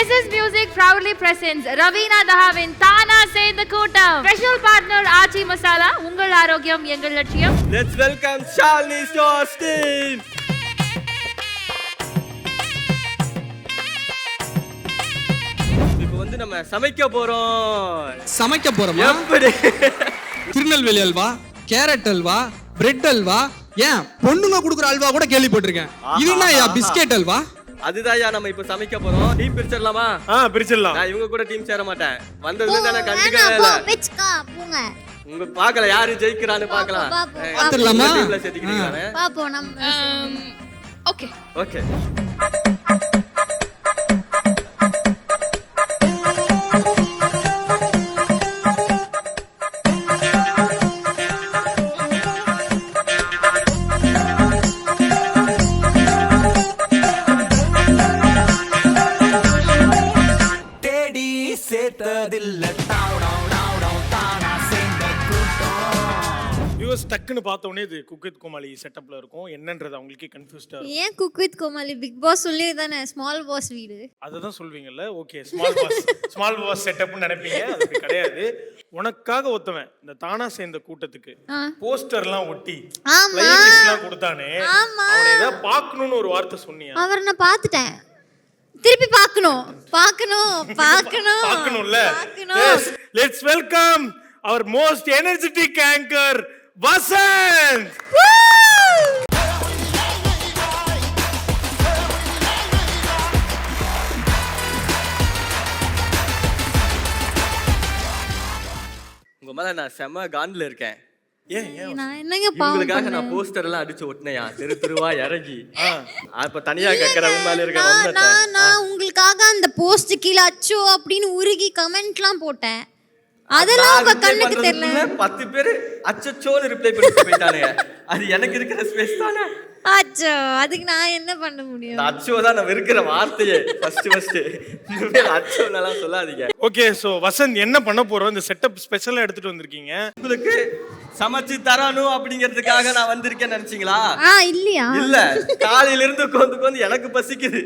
SS Music proudly presents Ravina Dahavin Thana சேர்ந்த கூட்டம். Special partner Aachi Masala. உங்கள் ஆரோக்கியம் எங்கள் லட்சியம். Let's welcome Shalini Stores team. இப்போ வந்து நம்ம சமைக்க போறோம். எப்படி? திருநெல்வேலி அல்வா, கேரட் அல்வா, பிரெட் அல்வா, ஏன் பொண்ணுங்க குடுக்குற அல்வா கூட கேள்விப்பட்டிருக்கேன். இது என்ன பிஸ்கெட் அல்வா? அதுதான்யா நம்ம இப்ப சமைக்க போறோம். டீம் பிரிச்சிடலாமா? பிரிச்சிடலாம். நான் இவங்க கூட டீம் சேர மாட்டேன். வந்ததுல இருந்து நான் கண்டுக்கவே இல்ல. போங்க. உங்க பார்க்கல யாரு ஜெயிக்கறான்னு பார்க்கலாம். பாத்துடலாமா? டீம்ல சேர்த்துக்கிறீங்களா? பாப்போம் நம்ம. ஓகே. ஓகே. டக்குன்னு பார்த்த உடனே இது குக் வித் கோமாளி செட்டப்ல இருக்கும். என்னன்றது அவங்களுக்கே கன்ஃபியூஸ்டா இருக்கும். ஏன் cook with Comali? Big boss சொல்லி தானே ஸ்மால் பாஸ் வீடு. அததான் சொல்வீங்கல்ல. ஓகே, ஸ்மால் பாஸ் செட்டப்னு நினைப்பீங்க. அது கிடையாது. உனக்காக ஒருத்தவன் இந்த தானா சேர்ந்த கூட்டத்துக்கு போஸ்டர்லாம் ஒட்டி பிளேலிஸ்ட்லாம் கொடுத்தானே, அவனை ஏதாவது பார்க்கணும்னு ஒரு வார்த்தை சொன்னியா? அவர் நான் பார்த்துட்டேன். திருப்பி பார்க்கணும்ல. Let's welcome our most energetic anchor Vasant. உங்க மேல நான் செம கான்ல இருக்கேன். நான் என்னங்க பாவம் உங்களுக்காக நான் போஸ்டர் எல்லாம் அடிச்சு ஒட்டினேயா, தெருவா இறங்கி. அப்ப தனியா கக்கறவங்க மேல இருக்க வந்தத நான் உங்களுக்காக அந்த போஸ்ட் கீழ அச்சோ அப்படின்னு உருகி கமெண்ட்லாம் போட்டேன். அதெல்லாம் உங்க கண்ணுக்கு தெரியல. 10 பேர் அச்சச்சோன்னு ரிப்ளை பண்ணிட்டு போயிட்டானுங்க. அது எனக்கு இருக்கிற ஸ்பேஸ் தானே. அச்சோ, அதுக்கு நான் என்ன பண்ண முடியும்? அச்சோ தான் நான் இருக்கிற வார்த்தையே. ஃபர்ஸ்ட் அச்சோன்னலாம் சொல்லாதீங்க. ஓகே, சோ வசந்த் என்ன பண்ண போறோம்? இந்த செட்டப் ஸ்பெஷலா எடுத்துட்டு வந்திருக்கீங்க. உங்களுக்கு சமைச்சு தரணும் அப்படிங்கிறதுக்காக நான் வந்திருக்கேன்னு நினைச்சீங்களா? இல்லையா? இல்ல, காலையில இருந்து உட்காந்து எனக்கு பசிக்குது,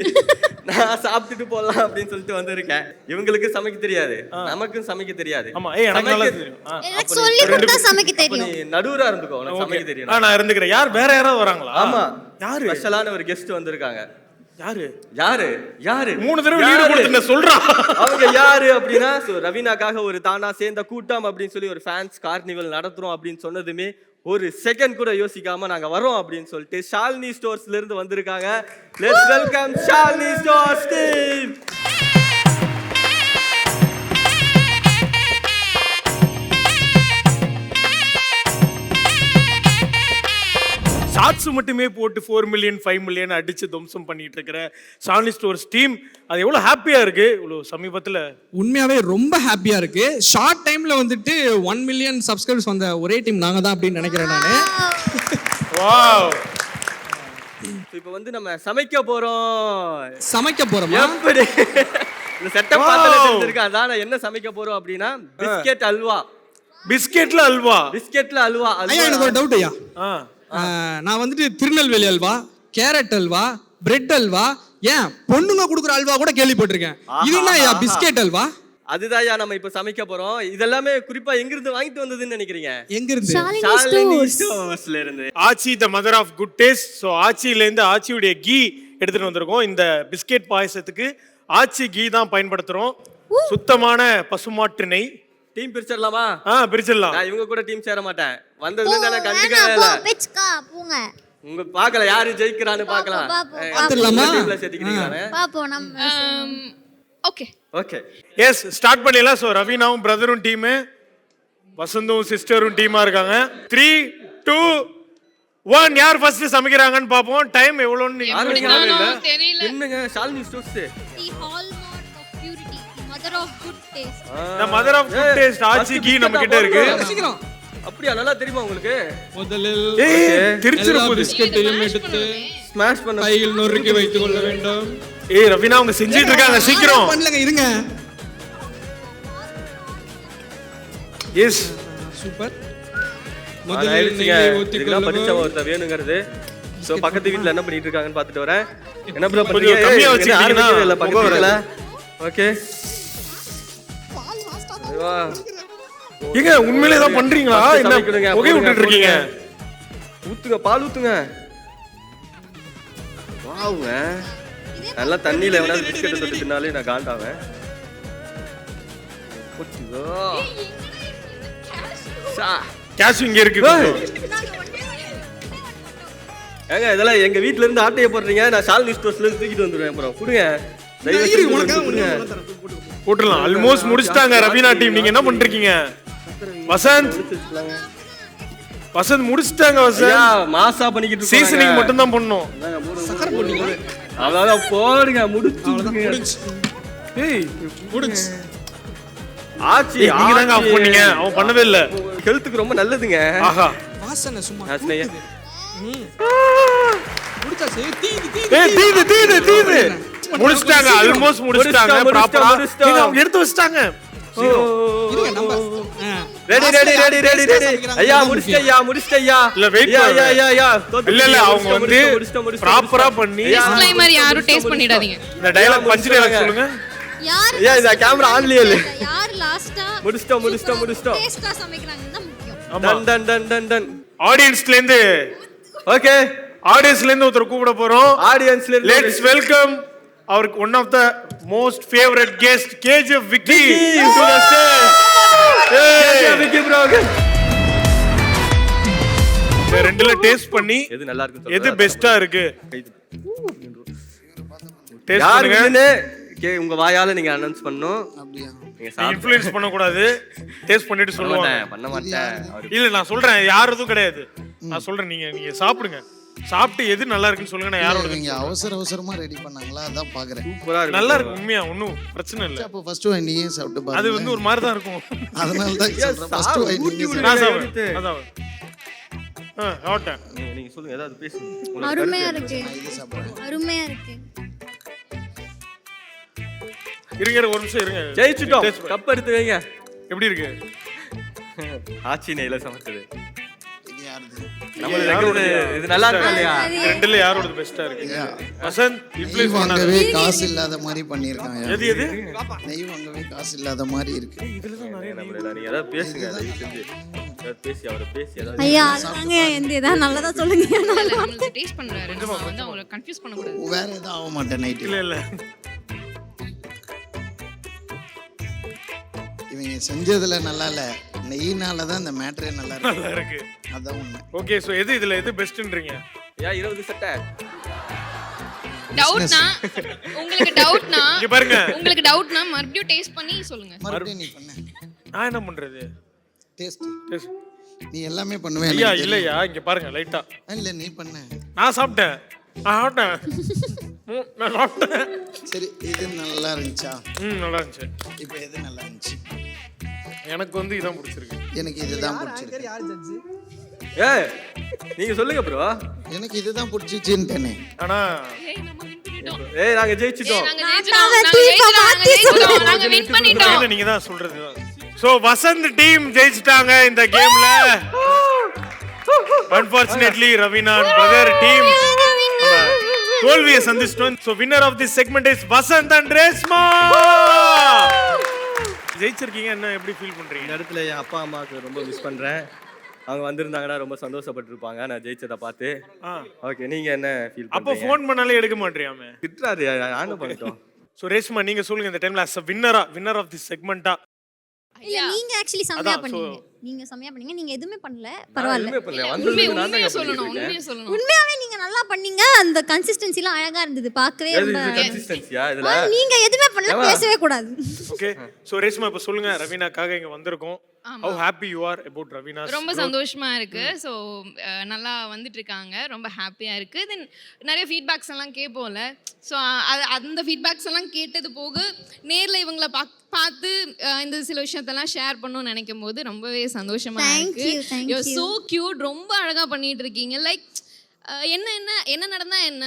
நான் சாப்பிட்டுட்டு போலாம் அப்படின்னு சொல்லிட்டு வந்திருக்கேன். இவங்களுக்கு சமைக்க தெரியாது, நமக்கும் சமைக்க தெரியாது. ஆமா, எனக்கு நல்லா தெரியும். எனக்கு சொல்லி கொடுத்தா சமைக்க தெரியும். நீ நடுவுரா இருந்துக்கோ, எனக்கு சமைக்க தெரியும். நான் இருந்துக்கிறேன். யார் வேற யாராவது வராங்களா? ஆமா, யாரு? ஸ்பெஷலான ஒரு கெஸ்ட் வந்திருக்காங்க. யாரு? 3 தடவை லீடு கொடுத்து சொல்றா. அவங்க யாரு அப்படின்னா, ரவீனாக்காக ஒரு தானா சேர்ந்த கூட்டம் அப்படின்னு சொல்லி ஒரு ஃபேன்ஸ் கார்னிவல் நடத்துறோம் அப்படின்னு சொன்னதுமே ஒரு செகண்ட் கூட யோசிக்காம நாங்க வரோம் அப்படின்னு சொல்லிட்டு ஷாலினி ஸ்டோர்ஸ்ல இருந்து வந்திருக்காங்க. Let's welcome Shalini stores team. Shorts மட்டுமே போட்டு 4 மில்லியன் 5 மில்லியன் அடிச்சு துவம்சம் பண்ணிட்டு இருக்கிற ஷாலினி ஸ்டோர்ஸ் டீம் அது எவ்வளவு ஹாப்பியா இருக்கு. இவ்வளவு சமீபத்துல உண்மையாவே ரொம்ப ஹாப்பியா இருக்கு. ஷார்ட் டைம்ல வந்துட்டு 1 மில்லியன் சப்ஸ்கிரைபர்ஸ் வந்த ஒரே டீம் நாங்க தான் அப்படின்னு நினைக்கிறேன் நானு. வாவ். இப்போ வந்து நம்ம சமைக்க போறோம். எப்படி? இந்த செட்டப் பார்த்தல தெரிஞ்சிருக்கு. அதான் என்ன சமைக்க போறோம் அப்படின்னா பிஸ்கெட் அல்வா. பிஸ்கெட்ல அல்வா. ஐயா, எனக்கு ஒரு டவுட் ஐயா. நான் வந்துட்டு திருநெல்வேலி அல்வா, கேரட் அல்வா, பிரெட் அல்வா, ஏன் பொண்ணுங்க குடுக்குற அல்வா கூட கேள்விப்பட்டிருக்கேன். இது என்ன பிஸ்கெட் அல்வா? அதுதான் நம்ம இப்ப சமைக்க போறோம். இதெல்லாமே குறிப்பா எங்க இருந்து வாங்கிட்டு வந்ததுன்னு நினைக்கிறீங்க? எங்க இருந்து? ஷாலினி ஸ்டோர்ஸ்ல இருந்து. Aachi the mother of good taste. So ஆச்சில இருந்து ஆச்சியுடைய கீ எடுத்துட்டு வந்திருக்கோம். இந்த பிஸ்கெட் பாயசத்துக்கு ஆச்சி கீ தான் பயன்படுத்துறோம். சுத்தமான பசுமாட்டு நெய். டீம் பிரிச்சிடலாமா? பிரிச்சிடலாம். நான் இவங்க கூட டீம் சேர மாட்டேன். வந்ததுல இருந்து நான் கண்டுக்கவே இல்ல. போங்க. உங்க பார்க்கல யாரு ஜெயிக்கறான்னு பார்க்கலாம். பாத்துடலாமா? டீம்ல சேர்த்துக்கிறீங்களா? பாப்போம் நம்ம. ஓகே. எஸ், ஸ்டார்ட் பண்ணிடலாம். சோ ரவீனாவும் பிரதரும் டீம், வசந்தும் சிஸ்டரும் டீமா இருக்காங்க. 3 2 1 யார் ஃபர்ஸ்ட் சமைக்கறாங்கன்னு பாப்போம். டைம் எவ்வளவுன்னு தெரியல. என்னங்க Shalini stores the hallmark of purity, the mother of good taste. the mother of good taste Aachi ghee நம்ம கிட்ட இருக்கு. சீக்கிரம். அப்படியே நல்லா தெரியுமா உங்களுக்கு? முதலில் திருச்சிருப்பு பிஸ்கெட்டையும் எடுத்து ஸ்மாஷ் பண்ண கையில் நொறுக்கி வைத்துக் கொள்ள வேண்டும். ரவீனா அவங்க செஞ்சிட்டு இருக்காங்க. சீக்கிரம் பண்ணலங்க, இருங்க. Yes, super. முதலில் நெய் ஊத்தி கொள்ளவும். படிச்ச ஒருத்த வேணுங்கிறது. சோ பக்கத்து வீட்ல என்ன பண்ணிட்டு இருக்காங்கன்னு பார்த்துட்டு வரேன். என்ன ப்ரோ பண்றீங்க? கம்மியா வச்சிருக்கீங்க இல்ல பக்கத்துல? ஓகே ஏங்க உண்மையிலே தான் பண்றீங்களா? என்ன புகை விட்டுட்டு இருக்கீங்க? ஊத்துங்க, பால் ஊத்துங்க. வாவுங்க, நல்லா தண்ணியில எவனாவது பிஸ்கெட் தொட்டு தின்னாலே நான் காண்டாவேன். கேஷ் இங்க இருக்கு. ஏங்க இதெல்லாம் எங்க வீட்ல இருந்து ஆட்டைய போடுறீங்க, நான் ஷாலினி ஸ்டோர்ஸ்ல இருந்து தூக்கிட்டு வந்துடுவேன். அப்புறம் கொடுங்க, போட்டுடலாம். ஆல்மோஸ்ட் முடிச்சிட்டாங்க ரவீனா டீம். நீங்க என்ன பண்றீங்க? வசந்த் முடிச்சிட்டாங்க. வசந்த் மாசா பண்ணிக்கிட்டு சீசனிங் மட்டும் தான் பண்ணோம். அதான் போடுங்க, முடிச்சு. ஏய் முடிச்சு. ஆச்சி நீங்க தாங்க ஆஃப் பண்ணீங்க, அவன் பண்ணவே இல்ல. ஹெல்த்துக்கு ரொம்ப நல்லதுங்க. ஆஹா வாசனை சும்மா ஆச்னையா முடிச்சா சரி. தீது முடிச்சிட்டாங்க. ஆல்மோஸ்ட் முடிச்சிட்டாங்க. ப்ராப்பரா நீங்க அவங்க எடுத்து வச்சிட்டாங்க. இருங்க நம்ம ரெடி. ஐயா முடிச்சிட்டயா. இல்ல வெயிட் இல்ல அவங்க வந்து ப்ராப்பரா பண்ணி டிஸ்க்ளைமர் யாரும் டேஸ்ட் பண்ணிடாதீங்க. இந்த டயலாக் பஞ்ச் டயலாக் சொல்லுங்க. ஐயா இந்த கேமரா ஆன்லயே இல்ல. யார் லாஸ்டா முடிச்சிட்டோம். டேஸ்டா சமைக்கிறாங்கன்னா முக்கியம். டன். ஆடியன்ஸ்ல இருந்து ஓகே, ஆடியன்ஸ்ல இருந்து ஒருத்தர் கூப்பிட போறோம். ஆடியன்ஸ்ல இருந்து let's welcome our one of the most favorite guest KGF Vicky to the stage. Hey Vicky bro. இந்த ரெண்டுல டேஸ்ட் பண்ணி எது நல்லா இருக்கு, எது பெஸ்டா இருக்கு டேஸ்ட் யார் பண்ணுங்க. உங்க வாயால நீங்க அனௌன்ஸ் பண்ணனும். அப்படியா? நீங்க இன்ஃப்ளூயன்ஸ் பண்ண கூடாது. டேஸ்ட் பண்ணிட்டு சொல்லுவாங்க. பண்ண மாட்டேன். இல்ல நான் சொல்றேன், யாரும் கிடையாது. நான் சொல்றேன், நீங்க சாப்பிடுங்க. சாப்பிட்டு எது நல்லா இருக்குன்னு சொல்லுங்க. நான் யாரோட நீங்க அவசரமா ரெடி பண்ணாங்களா? அதான் பாக்குறேன். சூப்பரா இருக்கு. நல்லா இருக்கு உண்மையா, ஒண்ணும் பிரச்சனை இல்ல. அப்ப ஃபர்ஸ்ட் வைன் நீயே சாப்பிட்டு பாருங்க. அது வந்து ஒரு மாதிரி தான் இருக்கும். அதனால தான் சொல்றேன் ஃபர்ஸ்ட் வைன் நீங்க சாப்பிடுங்க. நான் சாப்பிடுறேன். அதான் ஆட்டா நீங்க சொல்லுங்க, ஏதாவது பேசுங்க. அருமையா இருக்கு. இது சாப்பிடுறேன். அருமையா இருக்கு. இருங்க ஒரு நிமிஷம் இருங்க. ஜெயிச்சிட்டோம். கப் எடுத்து வைங்க. எப்படி இருக்கு? ஆச்சி நெய்ல சமைச்சது. இது யாருது? இது நல்லா இருக்கு இல்லையா? ரெண்டுல யாரோட பெஸ்டா இருக்கு? வசந்த் நெய் வாங்கவே காசு இல்லாத மாதிரி பண்ணிருக்காங்க. எது நெய் வாங்கவே காசு இல்லாத மாதிரி இருக்கு. நீங்க ஏதாவது பேசுங்க, தயவு செஞ்சு ஏதாவது பேசி அவரை பேசி ஏதாவது. ஐயா அதாங்க எந்த நல்லதா சொல்லுங்க. நம்மளுக்கு டேஸ்ட் பண்றாரு, நம்ம வந்து அவங்கள கன்ஃபியூஸ் பண்ண கூடாது. வேற ஏதாவது ஆக மாட்டேன் நைட். இல்ல இவங்க செஞ்சதுல நல்லா இல்ல, நெய்னால தான் இந்த மேட்டரே நல்லா இருக்கு. அதான் உண்மை. ஓகே, சோ இதுல எது பெஸ்ட்ன்றீங்க? 20 சட்டை டவுட்னா உங்களுக்கு டவுட்னா இங்க பாருங்க. உங்களுக்கு டவுட்னா மறுபடியும் டேஸ்ட் பண்ணி சொல்லுங்க. மறுபடியும் நீ பண்ண. நான் என்ன பண்றது? டேஸ்ட் டேஸ்ட் நீ எல்லாமே பண்ணுவே. ஐயா இல்லையா, இங்க பாருங்க லைட்டா. இல்ல நீ பண்ண. நான் சாப்பிட்டேன். நான் சாப்பிட்டேன். சரி இது நல்லா இருந்துச்சா? நல்லா இருந்துச்சு. இப்போ எது நல்லா இருந்துச்சு? எனக்கு வந்து இதான் பிடிச்சிருக்கு. எனக்கு இதுதான் பிடிச்சிருக்கு. ஏய் நீங்க சொல்லுங்க ப்ரோ. எனக்கு இதுதான் பிடிச்சிச்சுன்னு. ஆனா ஏய் நாங்க ஜெயிச்சிட்டோம். நாங்க வின் பண்ணிட்டோம். இல்ல நீங்க தான் சொல்றது. சோ வசந்த் டீம் ஜெயிச்சிட்டாங்க இந்த கேம்ல. Unfortunately ரவீனா பிரதர் டீம் தோல்வியை சந்திச்சிட்டோம். So winner of this segment is Vasanth and Reshma. ஜெயிச்சிருக்கீங்க, என்ன எப்படி ஃபீல் பண்றீங்க? இந்த இடத்துல என் அப்பா அம்மாவுக்கு ரொம்ப மிஸ் பண்றேன். அவங்க வந்திருந்தாங்கன்னா ரொம்ப சந்தோஷப்பட்டிருப்பாங்க நான் ஜெயிச்சதை பார்த்து. ஓகே, நீங்க என்ன ஃபீல் பண்றீங்க? அப்ப ஃபோன் பண்ணாலே எடுக்க மாட்டறியாமே. திட்றாரு, ஆன பண்ணிட்டோம். சோ ரேஷ்மா நீங்க சொல்லுங்க, இந்த டைம்ல as a winner of this segment-ஆ. இல்ல நீங்க ஆக்சுவலி செமையா பண்ணீங்க. நீங்க செமையா பண்ணீங்க. நீங்க எதுவுமே பண்ணல, பரவாயில்ல. உண்மையை சொல்லணும். உண்மையாவே நீங்க நல்லா பண்ணீங்க. அந்த கன்சிஸ்டன்சிலாம் அழகா இருந்தது, பார்க்கவே ரொம்ப. கன்சிஸ்டன்சியா இதல நீங்க எதுவுமே பண்ணல, பேசவே கூடாது. ஓகே, சோ ரேஷ்மா இப்ப சொல்லுங்க, ரவீனாக்காக இங்க வந்திருக்கோம். How happy you are about Ravina's ரொம்ப சந்தோஷமா இருக்கு. ஸோ நல்லா வந்துட்டு இருக்காங்க, ரொம்ப ஹாப்பியா இருக்கு. தென் நிறைய ஃபீட்பேக்ஸ் எல்லாம் கேட்போம்ல. ஸோ அந்த ஃபீட்பேக்ஸ் எல்லாம் கேட்டது போக நேரில் இவங்களை பார்த்து இந்த சில விஷயத்தெல்லாம் ஷேர் பண்ணணும்னு நினைக்கும் போது ரொம்பவே சந்தோஷமா இருக்கு. யூ ஆர் சோ கியூட், ரொம்ப அழகா பண்ணிட்டு இருக்கீங்க. லைக் என்ன நடந்தா என்ன,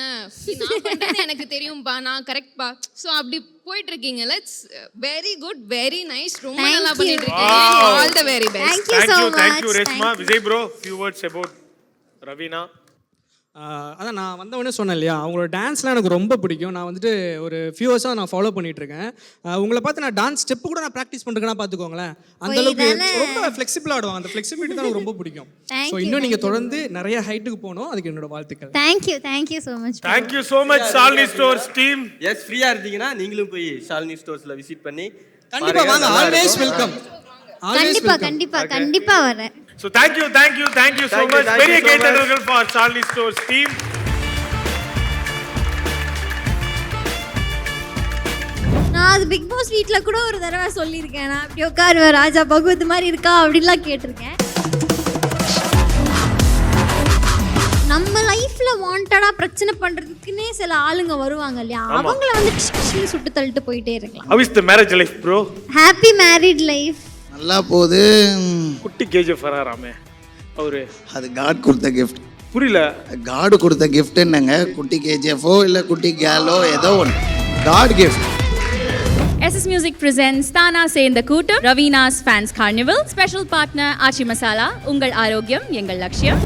நான் பண்றது எனக்கு தெரியும்பா, நான் கரெக்ட்பா. ஸோ அப்படி போயிட்டு இருக்கீங்க. Let's very good, very nice, ரொம்ப நல்லா பண்ணிட்டு இருக்கீங்க. All the very best. Thank you so much. Thank you Reshma. Vijay bro, few words about Raveena. அதான் நான் வந்தவொடனே சொன்னேன் இல்லையா, அவங்களோட டான்ஸ்லாம் எனக்கு ரொம்ப பிடிக்கும். நான் வந்துட்டு ஒரு ஃபியூ ஹவர்ஸாக நான் ஃபாலோ பண்ணிகிட்ருக்கேன். உங்களை பார்த்து நான் டான்ஸ் ஸ்டெப்பு கூட நான் ப்ராக்டிஸ் பண்ணுறேன்னா பார்த்துக்கோங்களேன். அந்த அளவுக்கு ரொம்ப ஃப்ளெக்சிபிளாக ஆடுவாங்க. அந்த ஃப்ளெக்சிபிலிட்டி தான் எனக்கு ரொம்ப பிடிக்கும். ஸோ இன்னும் நீங்கள் தொடர்ந்து நிறைய ஹைட்டுக்கு போகணும். அதுக்கு என்னோட வாழ்த்துக்கள். Thank you so much. Thank you so much Shalini stores team. Yes, ஃப்ரீயா இருந்தீங்கன்னா நீங்களும் போய் ஷாலினி ஸ்டோர்ஸ்ல விசிட் பண்ணி கண்டிப்பா வாங்க. Always welcome. கண்டிப்பா வரேன். So thank you so much. பெரிய கைத்தட்டல்கள் for ஷாலினி ஸ்டோர்ஸ் டீம். நான் அது பிக் பாஸ் வீட்ல கூட ஒரு தடவை சொல்லியிருக்கேன். நான் இப்படி உட்காருவேன், ராஜா பகவத் மாதிரி இருக்கா அப்படின்லாம் கேட்டிருக்கேன். நம்ம லைஃப்ல வாண்டடா பிரச்சனை பண்றதுக்குன்னே சில ஆளுங்க வருவாங்க இல்லையா, அவங்கள வந்து கிஷ்கிஷ்னு சுட்டு தள்ளிட்டு போயிட்டே இருக்கலாம். How is the marriage life bro? Happy married life. நல்லா போகுது. குட்டி கேஜிஎஃப் வராராமே அவரு, அது காட் கொடுத்த கிஃப்ட். புரியல. காடு கொடுத்த கிஃப்ட் என்னங்க? குட்டி கேஜிஎஃபோ இல்லை குட்டி கேலோ ஏதோ ஒன்று, god gift. SS Music presents தானா சேர்ந்த கூட்டம் Raveena's Fans Carnival. Special partner ஆச்சி மசாலா. உங்கள் ஆரோக்கியம் எங்கள் லட்சியம்.